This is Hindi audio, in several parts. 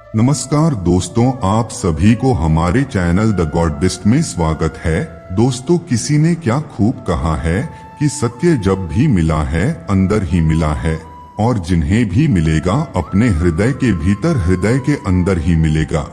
नमस्कार दोस्तों, आप सभी को हमारे चैनल द गॉडलिस्ट में स्वागत है। दोस्तों, किसी ने क्या खूब कहा है कि सत्य जब भी मिला है अंदर ही मिला है, और जिन्हें भी मिलेगा अपने हृदय के भीतर, हृदय के अंदर ही मिलेगा।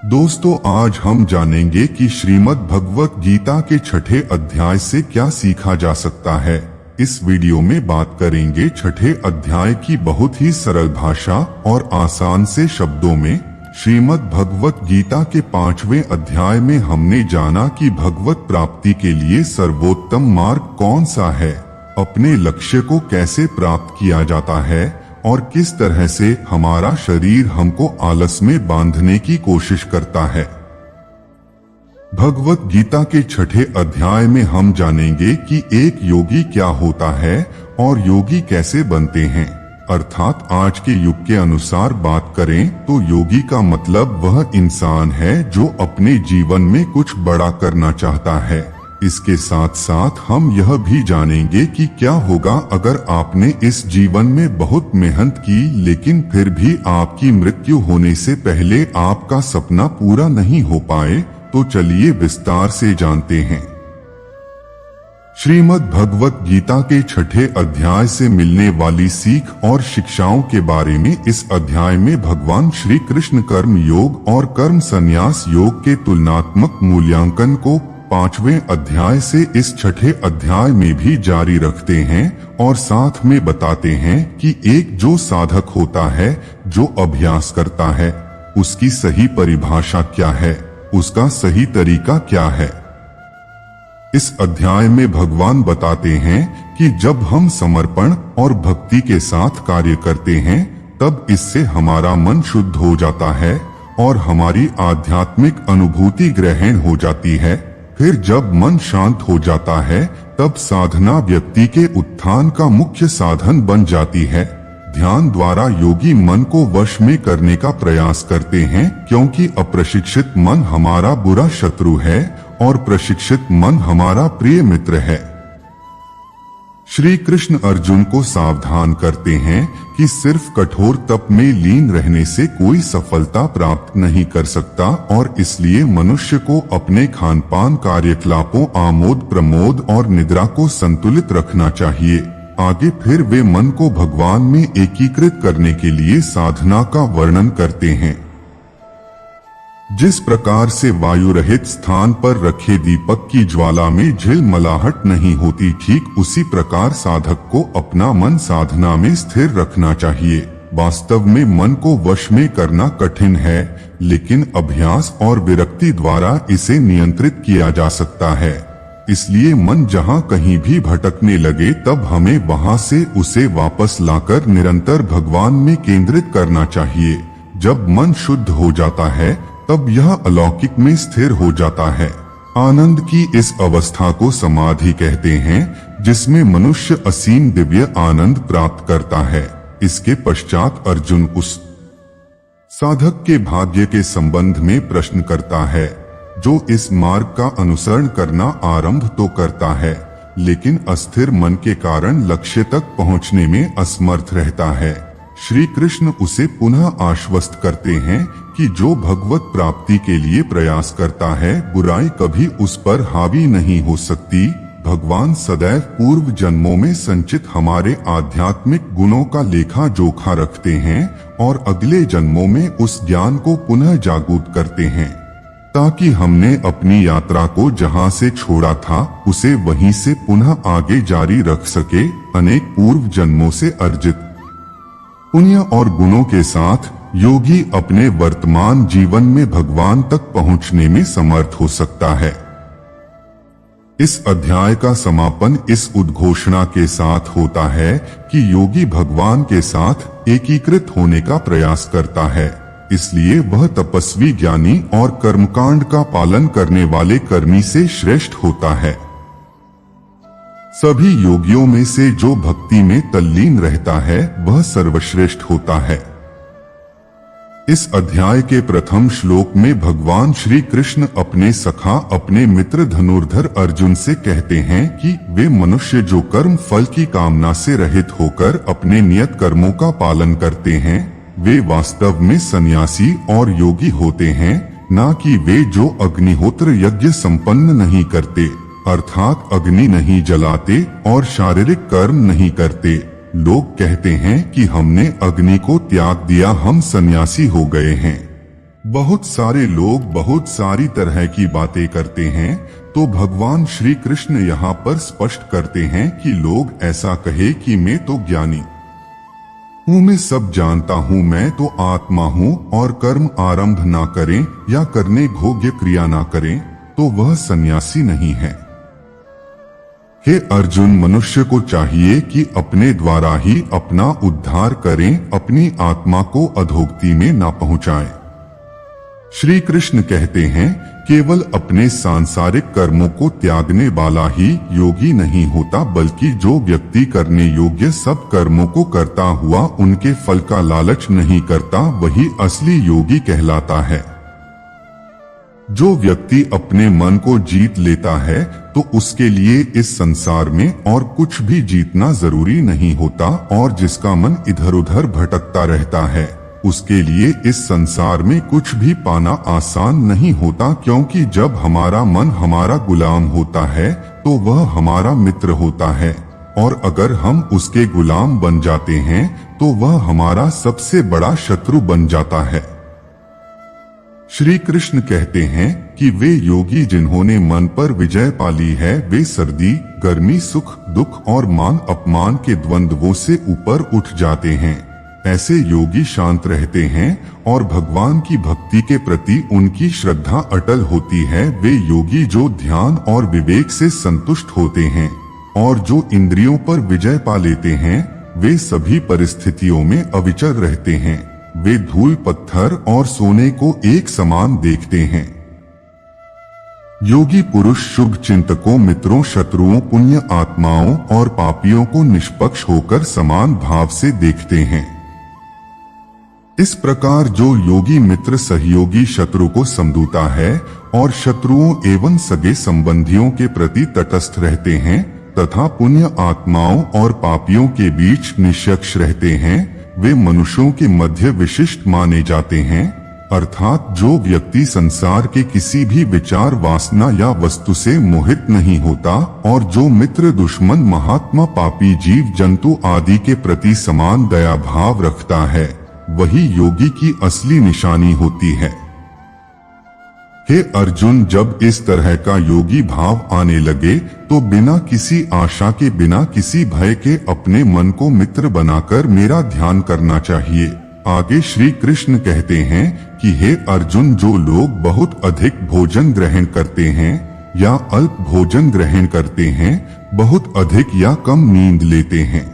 दोस्तों, आज हम जानेंगे कि श्रीमद् भगवत गीता के 6ठे अध्याय से क्या सीखा जा सकता है। इस वीडियो में बात करेंगे 6ठे अध्याय की बहुत ही सरल भाषा और आसान से शब्दों में। श्रीमद् भगवत गीता के 5वें अध्याय में हमने जाना कि भगवत प्राप्ति के लिए सर्वोत्तम मार्ग कौन सा है, अपने लक्ष्य को कैसे प्राप्त किया जाता है और किस तरह से हमारा शरीर हमको आलस में बांधने की कोशिश करता है। भगवत गीता के 6ठे अध्याय में हम जानेंगे कि एक योगी क्या होता है और योगी कैसे बनते हैं। अर्थात आज के युग के अनुसार बात करें तो योगी का मतलब वह इंसान है जो अपने जीवन में कुछ बड़ा करना चाहता है। इसके साथ साथ हम यह भी जानेंगे कि क्या होगा अगर आपने इस जीवन में बहुत मेहनत की लेकिन फिर भी आपकी मृत्यु होने से पहले आपका सपना पूरा नहीं हो पाए। तो चलिए विस्तार से जानते हैं। श्रीमद् भगवत गीता के 6ठे अध्याय से मिलने वाली सीख और शिक्षाओं के बारे में इस अध्याय में भगवान श्री कृष्ण कर्म योग और कर्म संन्यास योग के तुलनात्मक मूल्यांकन को 5वें अध्याय से इस 6ठे अध्याय में भी जारी रखते हैं और साथ में बताते हैं कि एक जो साधक होता है, जो अभ्यास करता है, उसकी सही परिभाषा क्या है, उसका सही तरीका क्या है। इस अध्याय में भगवान बताते हैं कि जब हम समर्पण और भक्ति के साथ कार्य करते हैं तब इससे हमारा मन शुद्ध हो जाता है और हमारी आध्यात्मिक अनुभूति ग्रहण हो जाती है। फिर जब मन शांत हो जाता है तब साधना व्यक्ति के उत्थान का मुख्य साधन बन जाती है। ध्यान द्वारा योगी मन को वश में करने का प्रयास करते हैं, क्योंकि अप्रशिक्षित मन हमारा बुरा शत्रु है और प्रशिक्षित मन हमारा प्रिय मित्र है। श्री कृष्ण अर्जुन को सावधान करते हैं कि सिर्फ कठोर तप में लीन रहने से कोई सफलता प्राप्त नहीं कर सकता और इसलिए मनुष्य को अपने खान पान, कार्यकलापों, आमोद प्रमोद और निद्रा को संतुलित रखना चाहिए। आगे फिर वे मन को भगवान में एकीकृत करने के लिए साधना का वर्णन करते हैं। जिस प्रकार से वायु रहित स्थान पर रखे दीपक की ज्वाला में झिलमिलाहट नहीं होती, ठीक उसी प्रकार साधक को अपना मन साधना में स्थिर रखना चाहिए। वास्तव में मन को वश में करना कठिन है, लेकिन अभ्यास और विरक्ति द्वारा इसे नियंत्रित किया जा सकता है। इसलिए मन जहाँ कहीं भी भटकने लगे तब हमें वहाँ से उसे वापस लाकर निरंतर भगवान में केंद्रित करना चाहिए। जब मन शुद्ध हो जाता है तब यह अलौकिक में स्थिर हो जाता है। आनंद की इस अवस्था को समाधि कहते हैं, जिसमें मनुष्य असीम दिव्य आनंद प्राप्त करता है। इसके पश्चात अर्जुन उस साधक के भाग्य के संबंध में प्रश्न करता है जो इस मार्ग का अनुसरण करना आरंभ तो करता है, लेकिन अस्थिर मन के कारण लक्ष्य तक पहुंचने में असमर्थ रहता है। श्री कृष्ण उसे पुनः आश्वस्त करते हैं कि जो भगवत प्राप्ति के लिए प्रयास करता है, बुराई कभी उस पर हावी नहीं हो सकती। भगवान सदैव पूर्व जन्मों में संचित हमारे आध्यात्मिक गुणों का लेखा जोखा रखते हैं और अगले जन्मों में उस ज्ञान को पुनः जागृत करते हैं, ताकि हमने अपनी यात्रा को जहां से छोड़ा था उसे वहीं से पुनः आगे जारी रख सके। अनेक पूर्व जन्मों से अर्जित पुण्य और गुणों के साथ योगी अपने वर्तमान जीवन में भगवान तक पहुंचने में समर्थ हो सकता है। इस अध्याय का समापन इस उद्घोषणा के साथ होता है कि योगी भगवान के साथ एकीकृत होने का प्रयास करता है, इसलिए वह तपस्वी, ज्ञानी और कर्मकांड का पालन करने वाले कर्मी से श्रेष्ठ होता है। सभी योगियों में से जो भक्ति में तल्लीन रहता है वह सर्वश्रेष्ठ होता है। इस अध्याय के प्रथम श्लोक में भगवान श्री कृष्ण अपने सखा, अपने मित्र धनुर्धर अर्जुन से कहते हैं कि वे मनुष्य जो कर्म फल की कामना से रहित होकर अपने नियत कर्मों का पालन करते हैं, वे वास्तव में सन्यासी और योगी होते हैं, ना कि वे जो अग्निहोत्र यज्ञ संपन्न नहीं करते, अर्थात अग्नि नहीं जलाते और शारीरिक कर्म नहीं करते। लोग कहते हैं कि हमने अग्नि को त्याग दिया, हम सन्यासी हो गए हैं। बहुत सारे लोग बहुत सारी तरह की बातें करते हैं, तो भगवान श्री कृष्ण यहाँ पर स्पष्ट करते हैं कि लोग ऐसा कहे कि मैं तो ज्ञानी हूँ, मैं सब जानता हूँ, मैं तो आत्मा हूँ, और कर्म आरंभ ना करें या करने योग्य क्रिया ना करें, तो वह सन्यासी नहीं है। हे अर्जुन, मनुष्य को चाहिए कि अपने द्वारा ही अपना उद्धार करें, अपनी आत्मा को अधोगति में ना पहुंचाएं। श्री कृष्ण कहते हैं, केवल अपने सांसारिक कर्मों को त्यागने वाला ही योगी नहीं होता, बल्कि जो व्यक्ति करने योग्य सब कर्मों को करता हुआ उनके फल का लालच नहीं करता, वही असली योगी कहलाता है। जो व्यक्ति अपने मन को जीत लेता है, तो उसके लिए इस संसार में और कुछ भी जीतना जरूरी नहीं होता, और जिसका मन इधर उधर भटकता रहता है, उसके लिए इस संसार में कुछ भी पाना आसान नहीं होता, क्योंकि जब हमारा मन हमारा गुलाम होता है तो वह हमारा मित्र होता है, और अगर हम उसके गुलाम बन जाते हैं तो वह हमारा सबसे बड़ा शत्रु बन जाता है। श्री कृष्ण कहते हैं कि वे योगी जिन्होंने मन पर विजय पाली है, वे सर्दी गर्मी, सुख दुख और मान अपमान के द्वंद्वों से ऊपर उठ जाते हैं। ऐसे योगी शांत रहते हैं और भगवान की भक्ति के प्रति उनकी श्रद्धा अटल होती है। वे योगी जो ध्यान और विवेक से संतुष्ट होते हैं और जो इंद्रियों पर विजय पा लेते हैं, वे सभी परिस्थितियों में अविचल रहते हैं। वे धूल पत्थर और सोने को एक समान देखते हैं। योगी पुरुष शुभ चिंतकों, मित्रों, शत्रुओं, पुण्य आत्माओं और पापियों को निष्पक्ष होकर समान भाव से देखते हैं। इस प्रकार जो योगी मित्र सहयोगी शत्रु को समझता है और शत्रुओं एवं सगे संबंधियों के प्रति तटस्थ रहते हैं तथा पुण्य आत्माओं और पापियों के बीच निष्पक्ष रहते हैं, वे मनुष्यों के मध्य विशिष्ट माने जाते हैं। अर्थात जो व्यक्ति संसार के किसी भी विचार, वासना या वस्तु से मोहित नहीं होता और जो मित्र, दुश्मन, महात्मा, पापी, जीव जंतु आदि के प्रति समान दया भाव रखता है, वही योगी की असली निशानी होती है। हे अर्जुन, जब इस तरह का योगी भाव आने लगे तो बिना किसी आशा के, बिना किसी भय के अपने मन को मित्र बनाकर मेरा ध्यान करना चाहिए। आगे श्री कृष्ण कहते हैं कि हे अर्जुन, जो लोग बहुत अधिक भोजन ग्रहण करते हैं या अल्प भोजन ग्रहण करते हैं, बहुत अधिक या कम नींद लेते हैं,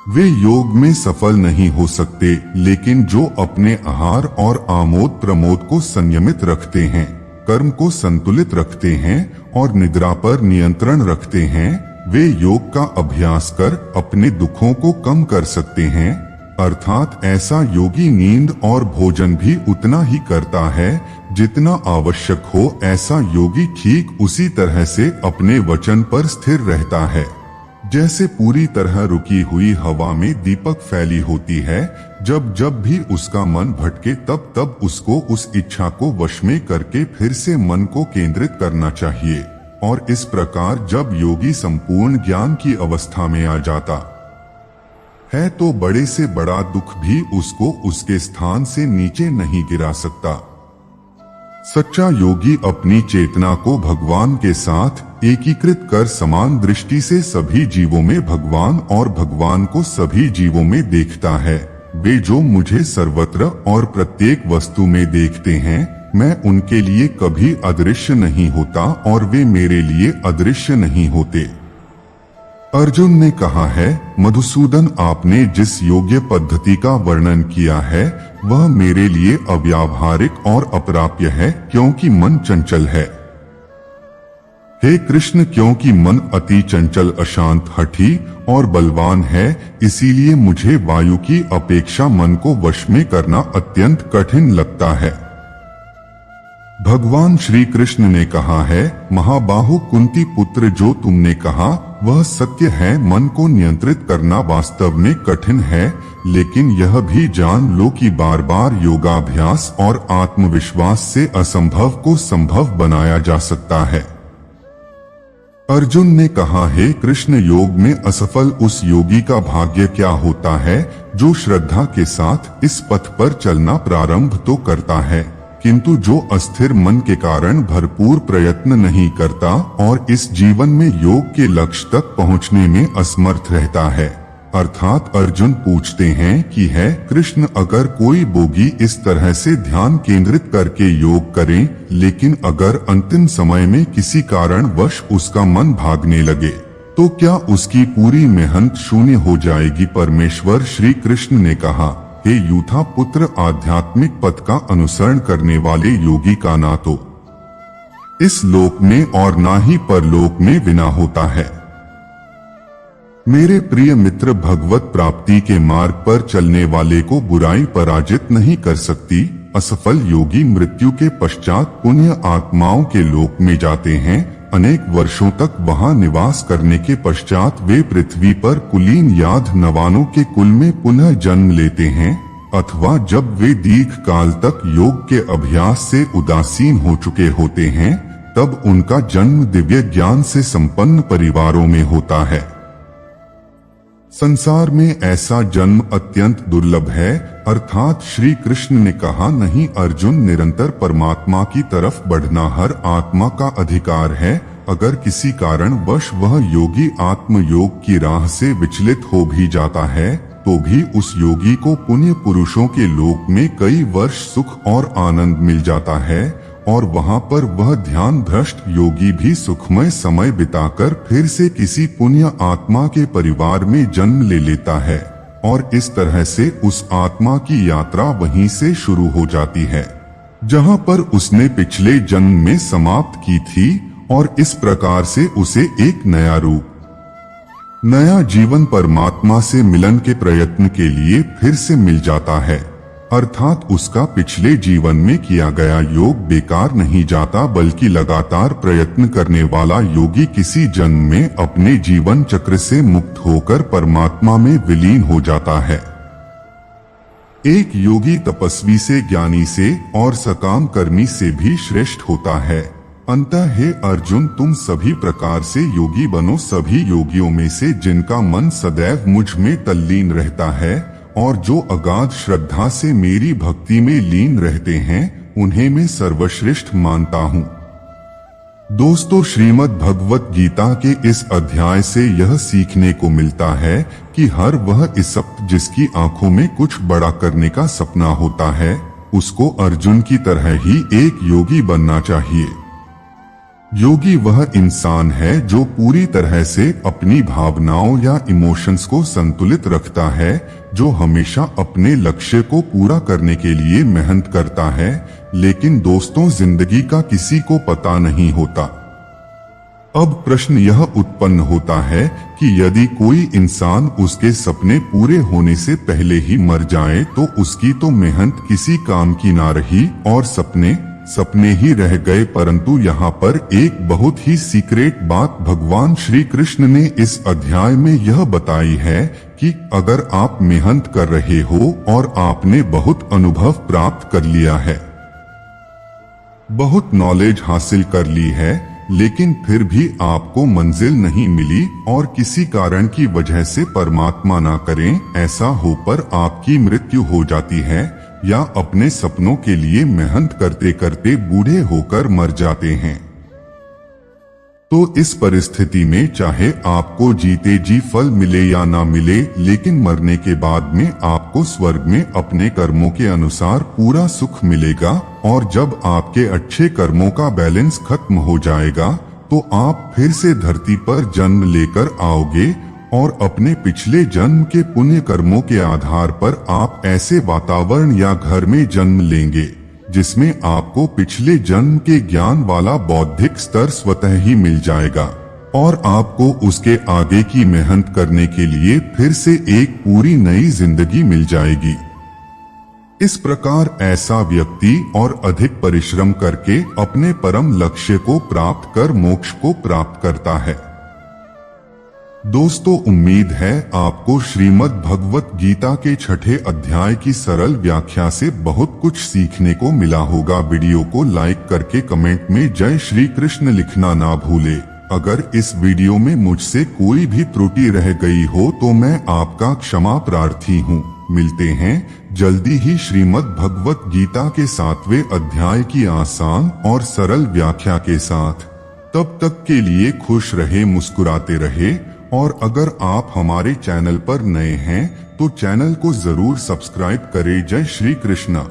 वे योग में सफल नहीं हो सकते। लेकिन जो अपने आहार और आमोद प्रमोद को संयमित रखते हैं, कर्म को संतुलित रखते हैं और निद्रा पर नियंत्रण रखते हैं, वे योग का अभ्यास कर अपने दुखों को कम कर सकते हैं। अर्थात ऐसा योगी नींद और भोजन भी उतना ही करता है जितना आवश्यक हो। ऐसा योगी ठीक उसी तरह से अपने वचन पर स्थिर रहता है जैसे पूरी तरह रुकी हुई हवा में दीपक फैली होती है। जब जब भी उसका मन भटके तब तब उसको उस इच्छा को वश में करके फिर से मन को केंद्रित करना चाहिए। और इस प्रकार जब योगी संपूर्ण ज्ञान की अवस्था में आ जाता है तो बड़े से बड़ा दुख भी उसको उसके स्थान से नीचे नहीं गिरा सकता। सच्चा योगी अपनी चेतना को भगवान के साथ एकीकृत कर समान दृष्टि से सभी जीवों में भगवान और भगवान को सभी जीवों में देखता है। वे जो मुझे सर्वत्र और प्रत्येक वस्तु में देखते हैं, मैं उनके लिए कभी अदृश्य नहीं होता और वे मेरे लिए अदृश्य नहीं होते। अर्जुन ने कहा है, मधुसूदन, आपने जिस योग्य पद्धति का वर्णन किया है वह मेरे लिए अव्यावहारिक और अप्राप्य है, क्योंकि मन चंचल है। हे कृष्ण, क्योंकि मन अति चंचल, अशांत, हठी और बलवान है, इसीलिए मुझे वायु की अपेक्षा मन को वश में करना अत्यंत कठिन लगता है। भगवान श्री कृष्ण ने कहा है, महाबाहु कुंती पुत्र, जो तुमने कहा वह सत्य है। मन को नियंत्रित करना वास्तव में कठिन है, लेकिन यह भी जान लो कि बार बार योगाभ्यास और आत्मविश्वास से असंभव को संभव बनाया जा सकता है। अर्जुन ने कहा, हे कृष्ण, योग में असफल उस योगी का भाग्य क्या होता है जो श्रद्धा के साथ इस पथ पर चलना प्रारंभ तो करता है, किंतु जो अस्थिर मन के कारण भरपूर प्रयत्न नहीं करता और इस जीवन में योग के लक्ष्य तक पहुंचने में असमर्थ रहता है। अर्थात अर्जुन पूछते हैं कि है कृष्ण, अगर कोई योगी इस तरह से ध्यान केंद्रित करके योग करे, लेकिन अगर अंतिम समय में किसी कारणवश उसका मन भागने लगे तो क्या उसकी पूरी मेहनत शून्य हो जाएगी? परमेश्वर श्री कृष्ण ने कहा, हे यूथा पुत्र, आध्यात्मिक पथ का अनुसरण करने वाले योगी का ना तो इस लोक में और ना ही परलोक में विना होता है। मेरे प्रिय मित्र, भगवत प्राप्ति के मार्ग पर चलने वाले को बुराई पराजित नहीं कर सकती। असफल योगी मृत्यु के पश्चात पुण्य आत्माओं के लोक में जाते हैं। अनेक वर्षों तक वहां निवास करने के पश्चात वे पृथ्वी पर कुलीन याद नवानों के कुल में पुनः जन्म लेते हैं, अथवा जब वे दीर्घ काल तक योग के अभ्यास से उदासीन हो चुके होते हैं, तब उनका जन्म दिव्य ज्ञान से संपन्न परिवारों में होता है। संसार में ऐसा जन्म अत्यंत दुर्लभ है। अर्थात श्री कृष्ण ने कहा, नहीं अर्जुन, निरंतर परमात्मा की तरफ बढ़ना हर आत्मा का अधिकार है। अगर किसी कारणवश वह योगी आत्मयोग की राह से विचलित हो भी जाता है, तो भी उस योगी को पुण्य पुरुषों के लोक में कई वर्ष सुख और आनंद मिल जाता है, और वहां पर वह ध्यान भ्रष्ट योगी भी सुखमय समय बिताकर फिर से किसी पुण्य आत्मा के परिवार में जन्म ले लेता है, और इस तरह से उस आत्मा की यात्रा वहीं से शुरू हो जाती है जहां पर उसने पिछले जन्म में समाप्त की थी, और इस प्रकार से उसे एक नया रूप, नया जीवन परमात्मा से मिलन के प्रयत्न के लिए फिर से मिल जाता है। अर्थात उसका पिछले जीवन में किया गया योग बेकार नहीं जाता, बल्कि लगातार प्रयत्न करने वाला योगी किसी जन्म में अपने जीवन चक्र से मुक्त होकर परमात्मा में विलीन हो जाता है। एक योगी तपस्वी से, ज्ञानी से और सकाम कर्मी से भी श्रेष्ठ होता है। अंतः हे अर्जुन, तुम सभी प्रकार से योगी बनो। सभी योगियों में से जिनका मन सदैव मुझ में तल्लीन रहता है और जो अगाध श्रद्धा से मेरी भक्ति में लीन रहते हैं, उन्हें मैं सर्वश्रेष्ठ मानता हूँ। दोस्तों, श्रीमद् भगवत गीता के इस अध्याय से यह सीखने को मिलता है कि हर वह इस्सप्त जिसकी आंखों में कुछ बड़ा करने का सपना होता है, उसको अर्जुन की तरह ही एक योगी बनना चाहिए। योगी वह इंसान है जो पूरी तरह से अपनी भावनाओं या इमोशंस को संतुलित रखता है, जो हमेशा अपने लक्ष्य को पूरा करने के लिए मेहनत करता है। लेकिन दोस्तों, जिंदगी का किसी को पता नहीं होता। अब प्रश्न यह उत्पन्न होता है कि यदि कोई इंसान उसके सपने पूरे होने से पहले ही मर जाए, तो उसकी तो मेहनत किसी काम की ना रही और सपने ही रह गए। परंतु यहाँ पर एक बहुत ही सीक्रेट बात भगवान श्री कृष्ण ने इस अध्याय में यह बताई है कि अगर आप मेहनत कर रहे हो और आपने बहुत अनुभव प्राप्त कर लिया है, बहुत नॉलेज हासिल कर ली है, लेकिन फिर भी आपको मंजिल नहीं मिली और किसी कारण की वजह से परमात्मा ना करें ऐसा हो पर आपकी मृत्यु हो जाती है, या अपने सपनों के लिए मेहनत करते करते बूढ़े होकर मर जाते हैं, तो इस परिस्थिति में चाहे आपको जीते जी फल मिले या ना मिले, लेकिन मरने के बाद में आपको स्वर्ग में अपने कर्मों के अनुसार पूरा सुख मिलेगा। और जब आपके अच्छे कर्मों का बैलेंस खत्म हो जाएगा, तो आप फिर से धरती पर जन्म लेकर आओगे और अपने पिछले जन्म के पुण्य कर्मों के आधार पर आप ऐसे वातावरण या घर में जन्म लेंगे जिसमें आपको पिछले जन्म के ज्ञान वाला बौद्धिक स्तर स्वतः ही मिल जाएगा, और आपको उसके आगे की मेहनत करने के लिए फिर से एक पूरी नई जिंदगी मिल जाएगी। इस प्रकार ऐसा व्यक्ति और अधिक परिश्रम करके अपने परम लक्ष्य को प्राप्त कर मोक्ष को प्राप्त करता है। दोस्तों, उम्मीद है आपको श्रीमद् भगवत गीता के 6ठे अध्याय की सरल व्याख्या से बहुत कुछ सीखने को मिला होगा। वीडियो को लाइक करके कमेंट में जय श्री कृष्ण लिखना ना भूले। अगर इस वीडियो में मुझसे कोई भी त्रुटि रह गई हो तो मैं आपका क्षमा प्रार्थी हूँ। मिलते हैं जल्दी ही श्रीमद् भगवत गीता के 7वें अध्याय की आसान और सरल व्याख्या के साथ। तब तक के लिए खुश रहे, मुस्कुराते रहे, और अगर आप हमारे चैनल पर नए हैं तो चैनल को जरूर सब्सक्राइब करें। जय श्री कृष्ण।